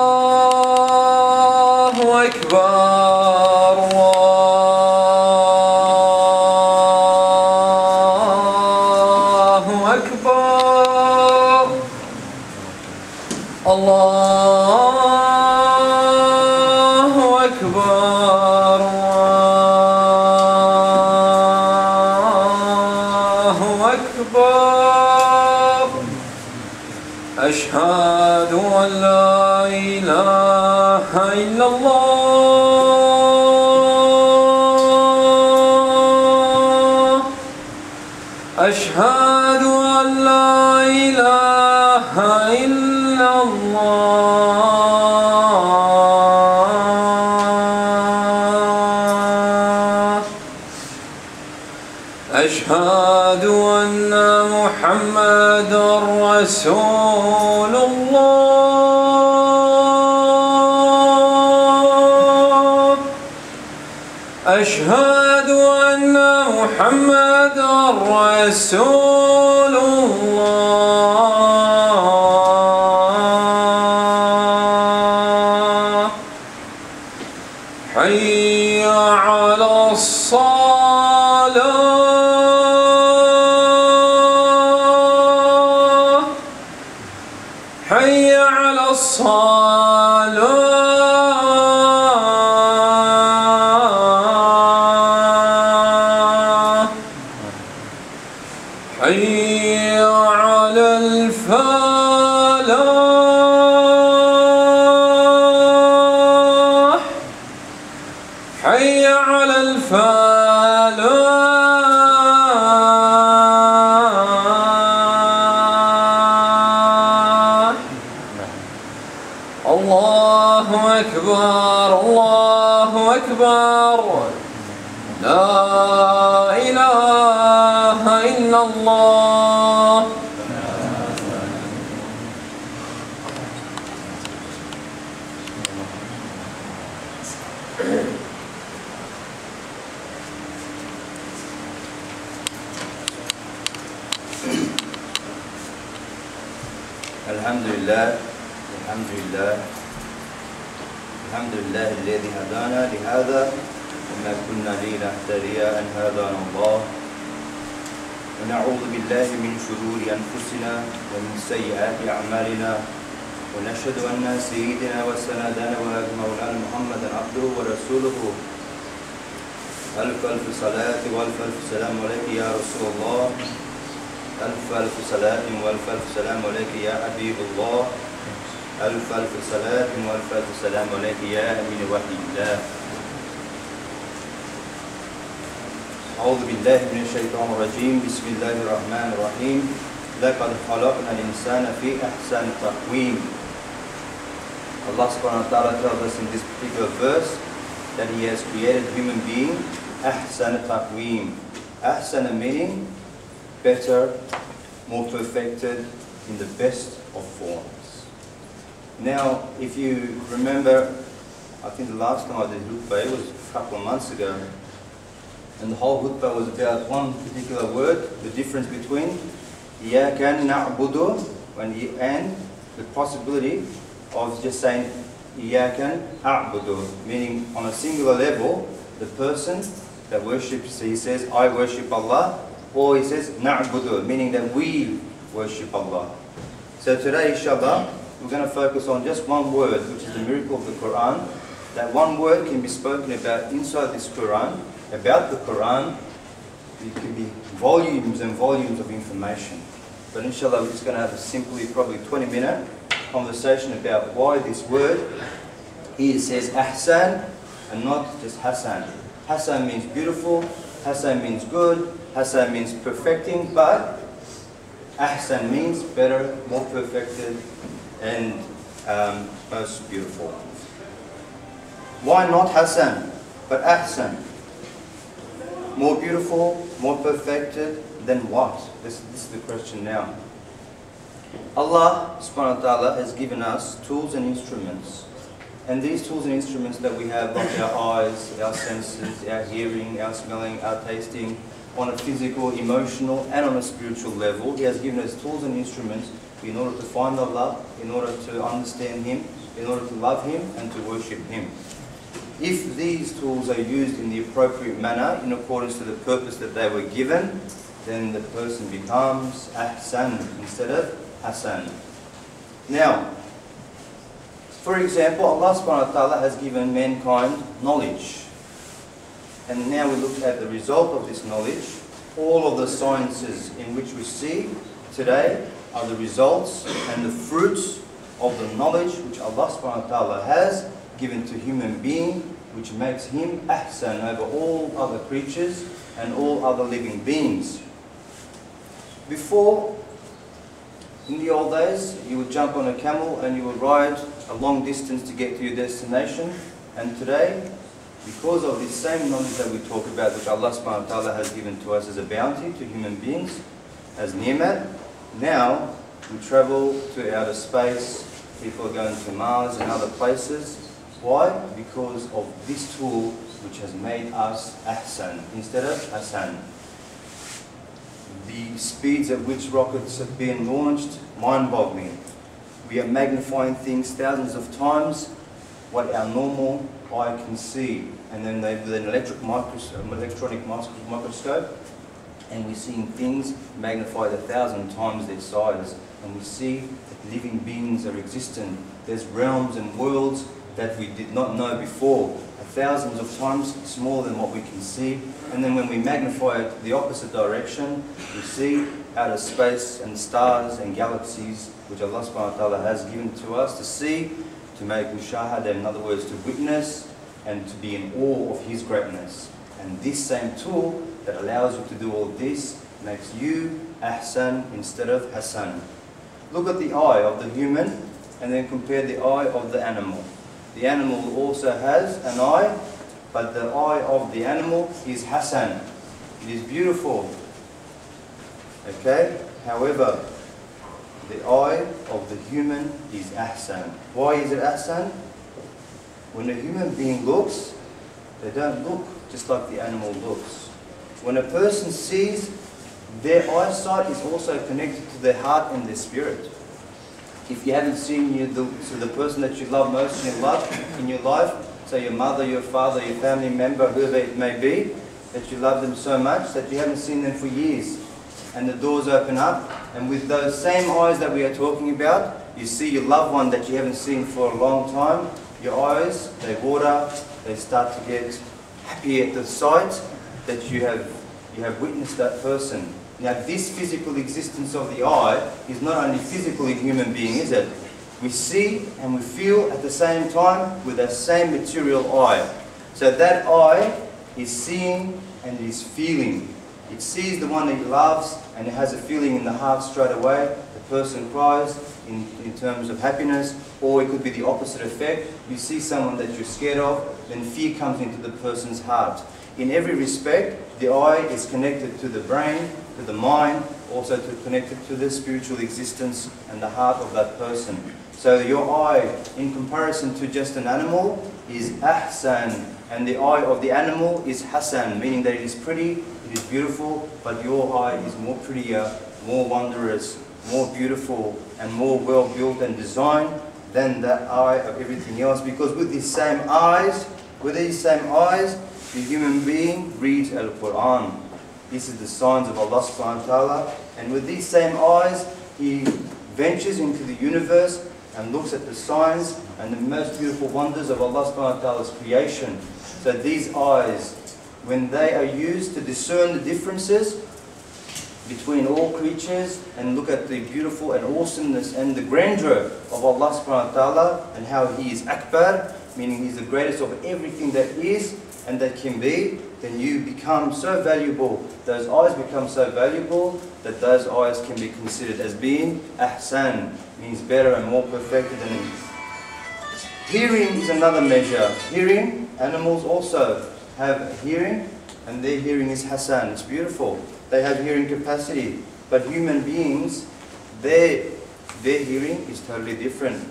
الله أكبر الله أكبر الله أكبر الله أكبر أشهد أن لا إله إلا الله أشهد أن لا إله إلا الله أشهد أن محمدًا رسول الله أشهد أن محمدًا رسول الله حي على الصلاة حي على الصلاة حي على الفلاح حي على الفلاح الله أكبر الله أكبر لا إله إلا الله الحمد لله الحمد لله الحمد لله الذي هدانا لهذا وما كنا لنهتدي أن هدانا الله ونعوذ بالله من شرور أنفسنا ومن سيئات أعمالنا ونشهد أن سيدنا وسندنا ومولانا محمدا عبده ورسوله ألف ألف صلاة وألف ألف سلام عليك يا رسول الله ألف ألف صلاة وألف ألف سلام عليك يا حبيب الله ألف ألف صلاة وألف ألف سلام عليك يا أمين وحي الله أعوذ بالله من الشيطان الرجيم بسم الله الرحمن الرحيم لقد خلقنا الإنسان في أحسن تقويم Allah subhanahu wa ta'ala tells us in this particular verse that He has created human being أحسن تقويم أحسن meaning better, more perfected, in the best of forms. Now, if you remember, I think the last time I did khutbah was a couple of months ago, and the whole khutbah was about one particular word, the difference between إِيَّاكَ نَعْبُدُ and the possibility of just saying إِيَّاكَ أَعْبُدُ, meaning on a singular level, the person that worships, he says, I worship Allah, or he says, na'budu, meaning that we worship Allah. So today, inshallah, we're going to focus on just one word, which is the miracle of the Quran. That one word can be spoken about inside this Quran, about the Quran. It can be volumes and volumes of information. But inshallah, we're just going to have a simply, probably 20-minute conversation about why this word here says ahsan and not just hasan. Hasan means beautiful, hasan means good, hasan means perfecting, but ahsan means better, more perfected, and most beautiful. Why not hasan, but ahsan? More beautiful, more perfected, then what? This is the question now. Allah subhanahu wa ta'ala has given us tools and instruments. And these tools and instruments that we have, like our eyes, our senses, our hearing, our smelling, our tasting, on a physical, emotional, and on a spiritual level, He has given us tools and instruments in order to find Allah, in order to understand Him, in order to love Him and to worship Him. If these tools are used in the appropriate manner, in accordance to the purpose that they were given, then the person becomes ahsan instead of hasan. Now, for example, Allah subhanahu wa ta'ala has given mankind knowledge. And now we look at the result of this knowledge. All of the sciences in which we see today are the results and the fruits of the knowledge which Allah subhanahu wa ta'ala has given to human being, which makes him ahsan over all other creatures and all other living beings. Before, in the old days, you would jump on a camel and you would ride a long distance to get to your destination. And today, because of this same knowledge that we talk about, which Allah subhanahu wa ta'ala has given to us as a bounty to human beings, as ni'mat, now we travel to outer space. People are going to Mars and other places. Why? Because of this tool which has made us ahsan instead of hasan. The speeds at which rockets have been launched, mind-boggling. We are magnifying things thousands of times what our normal eye can see. And then with an electronic microscope, and we're seeing things magnified 1,000 times their size. And we see that living beings are existent. There's realms and worlds that we did not know before, thousands of times smaller than what we can see. And then when we magnify it the opposite direction, we see outer space and stars and galaxies which Allah subhanahu wa ta'ala has given to us to see, to make mushahada, in other words, to witness and to be in awe of His greatness. And this same tool that allows you to do all this makes you ahsan instead of hasan. Look at the eye of the human and then compare the eye of the animal. The animal also has an eye, but the eye of the animal is hasan. It is beautiful. Okay? However, the eye of the human is ahsan. Why is it ahsan? When a human being looks, they don't look just like the animal looks. When a person sees, their eyesight is also connected to their heart and their spirit. If you haven't seen the person that you love most in your life, say your mother, your father, your family member, whoever it may be, that you love them so much that you haven't seen them for years, and the doors open up, and with those same eyes that we are talking about, you see your loved one that you haven't seen for a long time, your eyes, they water, they start to get happy at the sight that you have witnessed that person. Now this physical existence of the eye is not only physical in human being, is it? We see and we feel at the same time with that same material eye. So that eye is seeing and is feeling. It sees the one it loves and it has a feeling in the heart straight away. The person cries in terms of happiness, or it could be the opposite effect. You see someone that you're scared of, then fear comes into the person's heart. In every respect, the eye is connected to the brain, to the mind, also connected to the spiritual existence and the heart of that person. So your eye, in comparison to just an animal, is ahsan, and the eye of the animal is hasan, meaning that it is pretty, it is beautiful, but your eye is more prettier, more wondrous, more beautiful, and more well-built and designed than the eye of everything else. Because with these same eyes, the human being reads Al-Quran. This is the signs of Allah subhanahu wa ta'ala. And with these same eyes, he ventures into the universe and looks at the signs and the most beautiful wonders of Allah subhanahu wa ta'ala's creation. So these eyes, when they are used to discern the differences between all creatures and look at the beautiful and awesomeness and the grandeur of Allah subhanahu wa ta'ala and how He is Akbar, meaning He's the greatest of everything that is and that can be, then you become so valuable, those eyes become so valuable that those eyes can be considered as being ahsan, means better and more perfected. And hearing is another measure. Hearing, animals also have hearing, and their hearing is hasan, it's beautiful. They have hearing capacity, but human beings, their hearing is totally different.